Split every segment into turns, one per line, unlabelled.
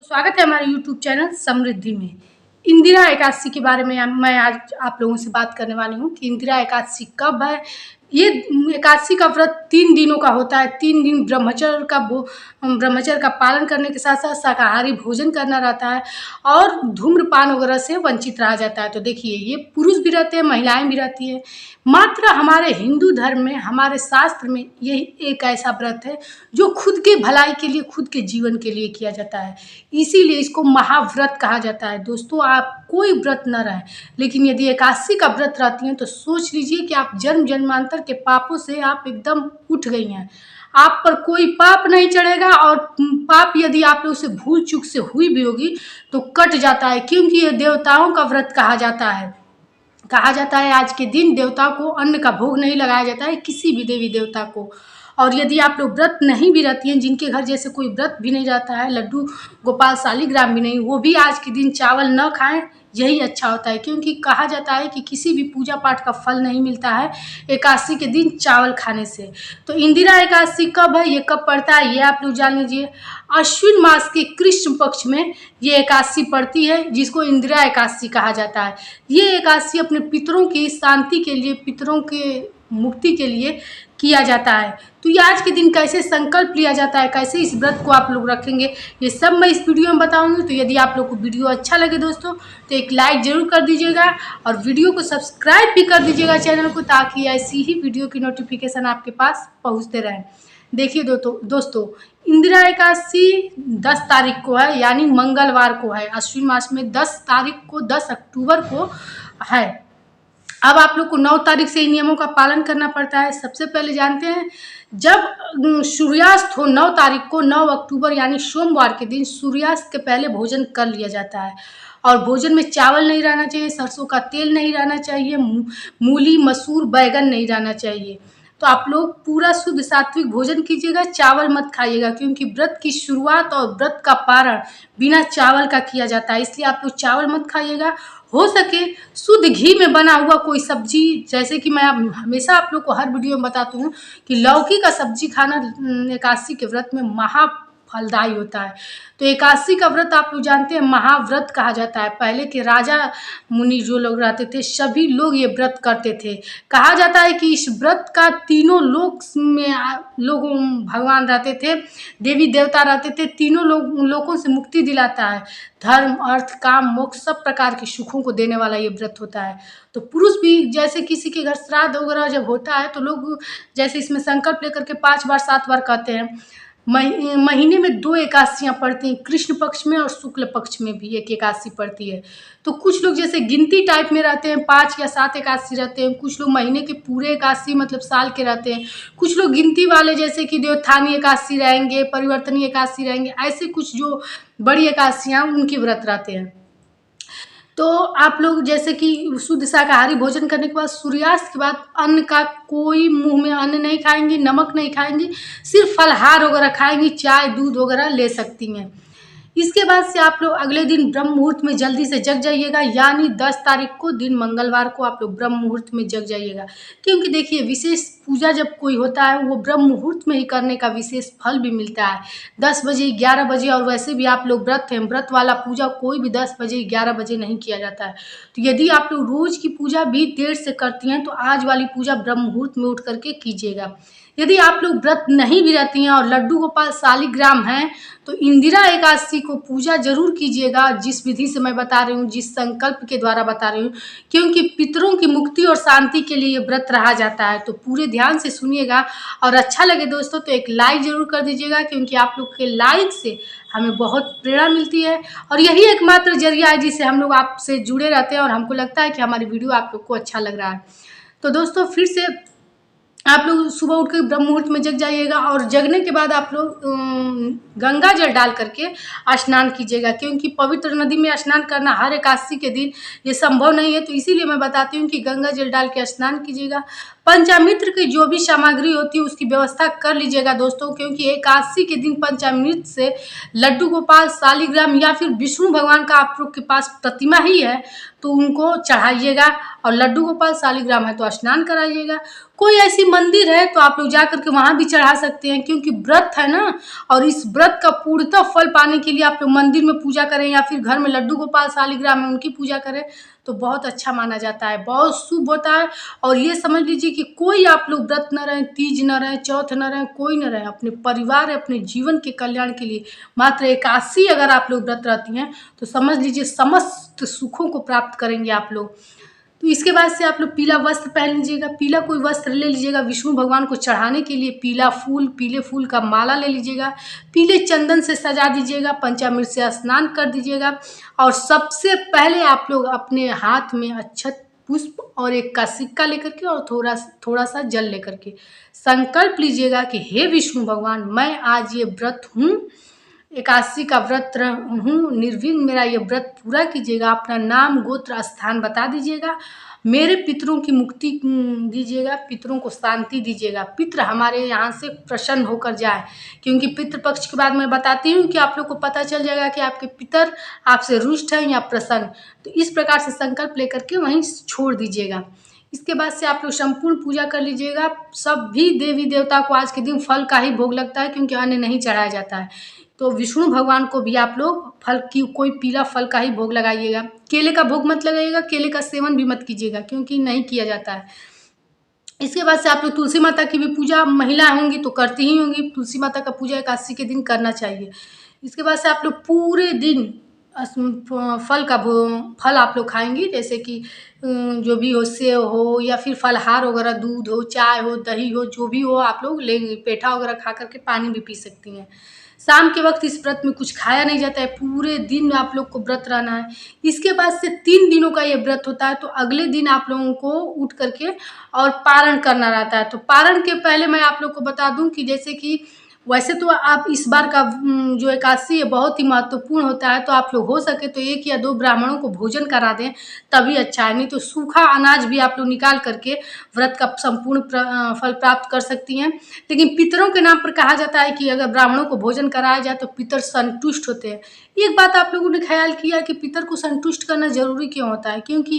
स्वागत है हमारे YouTube चैनल समृद्धि में। इंदिरा एकादशी के बारे में मैं आज आप लोगों से बात करने वाली हूँ कि इंदिरा एकादशी कब है। ये एकादशी का व्रत 3 दिनों का होता है। 3 दिन ब्रह्मचर्य का पालन करने के साथ साथ शाकाहारी भोजन करना रहता है और धूम्रपान वगैरह से वंचित रहा जाता है। तो देखिए, ये पुरुष भी रहते हैं, महिलाएं भी रहती हैं। मात्र हमारे हिंदू धर्म में, हमारे शास्त्र में यही एक ऐसा व्रत है जो खुद के भलाई के लिए, खुद के जीवन के लिए किया जाता है। इसीलिए इसको महाव्रत कहा जाता है। दोस्तों, आप कोई व्रत न रहे, लेकिन यदि एकादशी का व्रत रहती हैं तो सोच लीजिए कि आप जन्म जन्मांतर के पापों से आप एकदम उठ गई हैं। आप पर कोई पाप नहीं चढ़ेगा और पाप यदि आप लोग से भूल चूक से हुई भी होगी तो कट जाता है, क्योंकि ये देवताओं का व्रत कहा जाता है। आज के दिन देवता को अन्न का भोग नहीं लगाया जाता है, किसी भी देवी देवता को। और यदि आप लोग व्रत नहीं भी रहती हैं, जिनके घर जैसे कोई व्रत भी नहीं रहता है, लड्डू गोपाल शालिग्राम भी नहीं, वो भी आज के दिन चावल न खाएं, यही अच्छा होता है। क्योंकि कहा जाता है कि किसी भी पूजा पाठ का फल नहीं मिलता है एकादशी के दिन चावल खाने से। तो इंदिरा एकादशी कब है, ये कब पड़ता है, ये आप लोग जान लीजिए। अश्विन मास के कृष्ण पक्ष में ये एकादशी पड़ती है, जिसको इंदिरा एकादशी कहा जाता है। ये एकादशी अपने पितरों की शांति के लिए, पितरों के मुक्ति के लिए किया जाता है। तो ये आज के दिन कैसे संकल्प लिया जाता है, कैसे इस व्रत को आप लोग रखेंगे, ये सब मैं इस वीडियो में बताऊंगी। तो यदि आप लोग को वीडियो अच्छा लगे दोस्तों, तो एक लाइक जरूर कर दीजिएगा और वीडियो को सब्सक्राइब भी कर दीजिएगा चैनल को, ताकि ऐसी ही वीडियो की नोटिफिकेशन आपके पास पहुँचते रहें। देखिए दोस्तों, इंदिरा एकादशी 10 तारीख को है, यानी मंगलवार को है। अश्विन मास में 10 तारीख को, 10 अक्टूबर को है। अब आप लोग को 9 तारीख से इन नियमों का पालन करना पड़ता है। सबसे पहले जानते हैं, जब सूर्यास्त हो 9 तारीख को, 9 अक्टूबर यानी सोमवार के दिन सूर्यास्त के पहले भोजन कर लिया जाता है। और भोजन में चावल नहीं रहना चाहिए, सरसों का तेल नहीं रहना चाहिए, मूली मसूर बैगन नहीं रहना चाहिए। तो आप लोग पूरा शुद्ध सात्विक भोजन कीजिएगा, चावल मत खाइएगा, क्योंकि व्रत की शुरुआत और व्रत का पारण बिना चावल का किया जाता है। इसलिए आप लोग चावल मत खाइएगा। हो सके शुद्ध घी में बना हुआ कोई सब्जी, जैसे कि मैं हमेशा आप लोग को हर वीडियो में बताती हूँ कि लौकी का सब्जी खाना एकादशी के व्रत में महा फलदायी होता है। तो एकादशी का व्रत आप लोग जानते हैं महाव्रत कहा जाता है। पहले के राजा मुनि जो लोग रहते थे, सभी लोग ये व्रत करते थे। कहा जाता है कि इस व्रत का तीनों लोक में लोग भगवान रहते थे, देवी देवता रहते थे, तीनों लोगों से मुक्ति दिलाता है। धर्म अर्थ काम मोक्ष सब प्रकार के सुखों को देने वाला ये व्रत होता है। तो पुरुष भी, जैसे किसी के घर श्राद्ध वगैरह जब होता है तो लोग जैसे इसमें संकल्प लेकर के 5 बार 7 बार कहते हैं। महीने में 2 एकादशियाँ पड़ती हैं, कृष्ण पक्ष में और शुक्ल पक्ष में भी एक एकादशी पड़ती है। तो कुछ लोग जैसे गिनती टाइप में रहते हैं, 5 या 7 एकादशी रहते हैं। कुछ लोग महीने के पूरे एकादशी मतलब साल के रहते हैं। कुछ लोग गिनती वाले, जैसे कि देवोत्थानी एकादशी रहेंगे, परिवर्तनीय एकादशी रहेंगे, ऐसे कुछ जो बड़ी एकादशियाँ उनकी व्रत रहते हैं। तो आप लोग जैसे कि शुद्ध शाकाहारी भोजन करने के बाद सूर्यास्त के बाद अन्न का कोई मुंह में अन्न नहीं खाएंगी, नमक नहीं खाएंगी, सिर्फ फलहार वगैरह खाएंगी, चाय दूध वगैरह ले सकती हैं। इसके बाद से आप लोग अगले दिन ब्रह्म मुहूर्त में जल्दी से जग जाइएगा, यानी 10 तारीख को दिन मंगलवार को आप लोग ब्रह्म मुहूर्त में जग जाइएगा। क्योंकि देखिए, विशेष पूजा जब कोई होता है वो ब्रह्म मुहूर्त में ही करने का विशेष फल भी मिलता है। 10 बजे 11 बजे, और वैसे भी आप लोग व्रत हैं, व्रत वाला पूजा कोई भी 10 बजे 11 बजे नहीं किया जाता है। तो यदि आप लोग रोज की पूजा भी देर से करती हैं तो आज वाली पूजा ब्रह्म मुहूर्त में उठ करके कीजिएगा। यदि आप लोग व्रत नहीं भी रहती हैं और लड्डू गोपाल शालिग्राम हैं तो इंदिरा एकादशी को पूजा जरूर कीजिएगा, जिस विधि से मैं बता रही हूँ, जिस संकल्प के द्वारा बता रही हूँ, क्योंकि पितरों की मुक्ति और शांति के लिए ये व्रत रहा जाता है। तो पूरे ध्यान से सुनिएगा, और अच्छा लगे दोस्तों तो एक लाइक जरूर कर दीजिएगा, क्योंकि आप लोग के लाइक से हमें बहुत प्रेरणा मिलती है और यही एकमात्र जरिया है जिससे हम लोग आपसे जुड़े रहते हैं और हमको लगता है कि हमारी वीडियो आप लोग को अच्छा लग रहा है। तो दोस्तों, फिर से आप लोग सुबह उठ के ब्रह्म मुहूर्त में जग जाइएगा, और जगने के बाद आप लोग गंगा जल डाल करके स्नान कीजिएगा, क्योंकि पवित्र नदी में स्नान करना हर एकादशी के दिन ये संभव नहीं है। तो इसीलिए मैं बताती हूँ कि गंगा जल डाल के स्नान कीजिएगा। पंचामृत की जो भी सामग्री होती है उसकी व्यवस्था कर लीजिएगा दोस्तों, क्योंकि एकादशी के दिन पंचामृत से लड्डू गोपाल, शालिग्राम या फिर विष्णु भगवान का आप लोग के पास प्रतिमा ही है तो उनको चढ़ाइएगा, और लड्डू गोपाल शालिग्राम है तो स्नान कराइएगा। कोई ऐसी मंदिर है तो आप लोग जा करके वहाँ भी चढ़ा सकते हैं, क्योंकि व्रत है ना, और इस व्रत का पूर्णतः फल पाने के लिए आप लोग मंदिर में पूजा करें या फिर घर में लड्डू गोपाल शालिग्राम है उनकी पूजा करें तो बहुत अच्छा माना जाता है, बहुत शुभ होता है। और ये समझ लीजिए कि कोई आप लोग व्रत न रहें, तीज न रहें, चौथ न रहें, कोई न रहें, अपने परिवार, अपने जीवन के कल्याण के लिए मात्र एकादशी अगर आप लोग व्रत रहती हैं तो समझ लीजिए समस्त सुखों को प्राप्त करेंगे आप लोग। तो इसके बाद से आप लोग पीला वस्त्र पहन लीजिएगा, पीला कोई वस्त्र ले लीजिएगा, विष्णु भगवान को चढ़ाने के लिए पीला फूल, पीले फूल का माला ले लीजिएगा, पीले चंदन से सजा दीजिएगा, पंचामृत से स्नान कर दीजिएगा, और सबसे पहले आप लोग अपने हाथ में अक्षत, पुष्प और एक का सिक्का लेकर के और थोड़ा सा जल लेकर के संकल्प लीजिएगा कि हे विष्णु भगवान, मैं आज ये व्रत हूँ, एकादशी का व्रत हूँ, निर्विघ्न मेरा ये व्रत पूरा कीजिएगा, अपना नाम, गोत्र, स्थान बता दीजिएगा, मेरे पितरों की मुक्ति दीजिएगा, पितरों को शांति दीजिएगा, पितर हमारे यहाँ से प्रसन्न होकर जाए, क्योंकि पितृ पक्ष के बाद मैं बताती हूँ कि आप लोग को पता चल जाएगा कि आपके पितर आपसे रुष्ट हैं या प्रसन्न। तो इस प्रकार से संकल्प लेकर के वहीं छोड़ दीजिएगा। इसके बाद से आप लोग संपूर्ण पूजा कर लीजिएगा। सभी देवी देवता को आज के दिन फल का ही भोग लगता है, क्योंकि अन्न नहीं चढ़ाया जाता है। तो विष्णु भगवान को भी आप लोग फल की कोई पीला फल का ही भोग लगाइएगा। केले का भोग मत लगाइएगा, केले का सेवन भी मत कीजिएगा, क्योंकि नहीं किया जाता है। इसके बाद से आप लोग तुलसी माता की भी पूजा, महिला होंगी तो करती ही होंगी, तुलसी माता का पूजा एकादशी के दिन करना चाहिए। इसके बाद से आप लोग पूरे दिन फल आप लोग खाएंगी, जैसे कि जो भी हो, सेव हो या फिर फलहार वगैरह, दूध हो, चाय हो, दही हो, जो भी हो आप लोग लेंगे। पेठा वगैरह खा करके पानी भी पी सकती हैं। शाम के वक्त इस व्रत में कुछ खाया नहीं जाता है, पूरे दिन आप लोग को व्रत रहना है। इसके बाद से 3 दिनों का ये व्रत होता है, तो अगले दिन आप लोगों को उठ करके और पारण करना रहता है। तो पारण के पहले मैं आप लोग को बता दूं कि जैसे कि वैसे तो आप इस बार का जो एकादशी है बहुत ही महत्वपूर्ण होता है, तो आप लोग हो सके तो 1 या 2 ब्राह्मणों को भोजन करा दें तभी अच्छा है, नहीं तो सूखा अनाज भी आप लोग निकाल करके व्रत का संपूर्ण फल प्राप्त कर सकती हैं। लेकिन पितरों के नाम पर कहा जाता है कि अगर ब्राह्मणों को भोजन कराया जाए तो पितर संतुष्ट होते हैं। एक बात आप लोगों ने ख्याल किया कि पितर को संतुष्ट करना जरूरी क्यों होता है? क्योंकि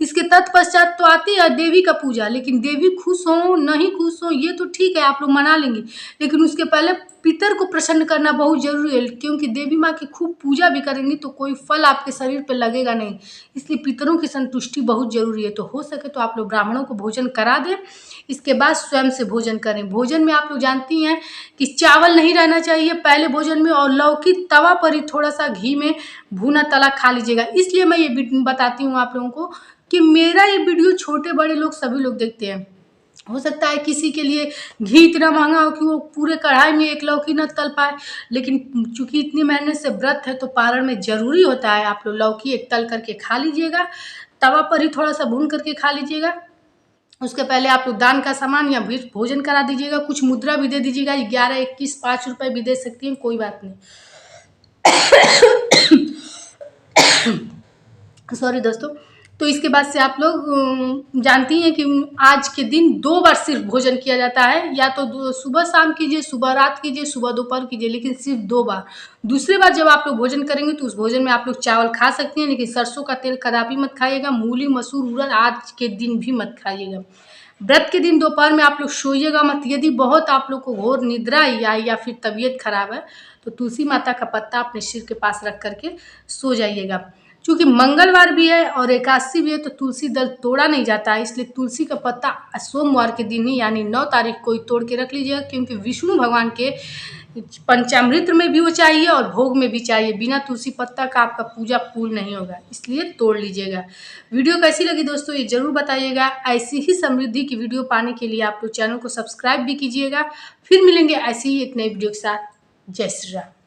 इसके तत्पश्चात तो आती है देवी का पूजा, लेकिन देवी खुश हो नहीं खुश हो ये तो ठीक है, आप लोग मना लेंगे, लेकिन उसके पहले पितर को प्रसन्न करना बहुत जरूरी है, क्योंकि देवी माँ की खूब पूजा भी करेंगी तो कोई फल आपके शरीर पे लगेगा नहीं, इसलिए पितरों की संतुष्टि बहुत जरूरी है। तो हो सके तो आप लोग ब्राह्मणों को भोजन करा दें, इसके बाद स्वयं से भोजन करें। भोजन में आप लोग जानती हैं कि चावल नहीं रहना चाहिए पहले भोजन में, और लौकी तवा पर ही थोड़ा सा घी में भुना तला खा लीजिएगा। इसलिए मैं ये बताती हूँ आप लोगों को कि मेरा ये वीडियो छोटे बड़े लोग सभी लोग देखते हैं। हो सकता है किसी के लिए घी इतना महंगा हो कि वो पूरे कढ़ाई में 1 लौकी न तल पाए, लेकिन चूंकि इतनी मेहनत से व्रत है तो पारण में जरूरी होता है आप लोग लौकी 1 तल करके खा लीजिएगा, तवा पर ही थोड़ा सा भून करके खा लीजिएगा। उसके पहले आप लोग दान का सामान या भोजन करा दीजिएगा, कुछ मुद्रा भी दे दीजिएगा, 11, 21, 5 रुपये भी दे सकती हैं, कोई बात नहीं। सॉरी दोस्तों। तो इसके बाद से आप लोग जानती हैं कि आज के दिन 2 बार सिर्फ भोजन किया जाता है, या तो सुबह शाम कीजिए, सुबह रात कीजिए, सुबह दोपहर कीजिए, लेकिन सिर्फ 2 बार। दूसरे बार जब आप लोग भोजन करेंगे तो उस भोजन में आप लोग चावल खा सकती हैं, लेकिन सरसों का तेल कदापि मत खाइएगा, मूली, मसूर, उड़द आज के दिन भी मत खाइएगा। व्रत के दिन दोपहर में आप लोग सोइएगा मत। यदि बहुत आप लोग को घोर निद्रा या फिर तबीयत खराब है तो तुलसी माता का पत्ता अपने सिर के पास रख करके सो जाइएगा। क्योंकि मंगलवार भी है और एकादशी भी है तो तुलसी दल तोड़ा नहीं जाता है, इसलिए तुलसी का पत्ता सोमवार के दिन ही यानी 9 तारीख को ही तोड़ के रख लीजिएगा, क्योंकि विष्णु भगवान के पंचामृत में भी वो चाहिए और भोग में भी चाहिए। बिना तुलसी पत्ता का आपका पूजा पूर्ण नहीं होगा, इसलिए तोड़ लीजिएगा। वीडियो कैसी लगी दोस्तों ये जरूर बताइएगा। ऐसी ही समृद्धि की वीडियो पाने के लिए आप लोग चैनल को सब्सक्राइब भी कीजिएगा। फिर मिलेंगे ऐसी ही एक नई वीडियो के साथ। जय श्री राम।